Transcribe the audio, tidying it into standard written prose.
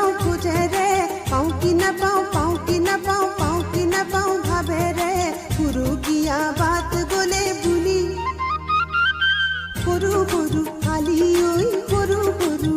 পাও খুঁজে রে, পাও কি না পাও, পাও কি না পাও, পাও কি না পাও ভাবে রে। পুরু গিয়া বাত গলে বুলি, পুরু পুরু আলি ওই পুরু পুরু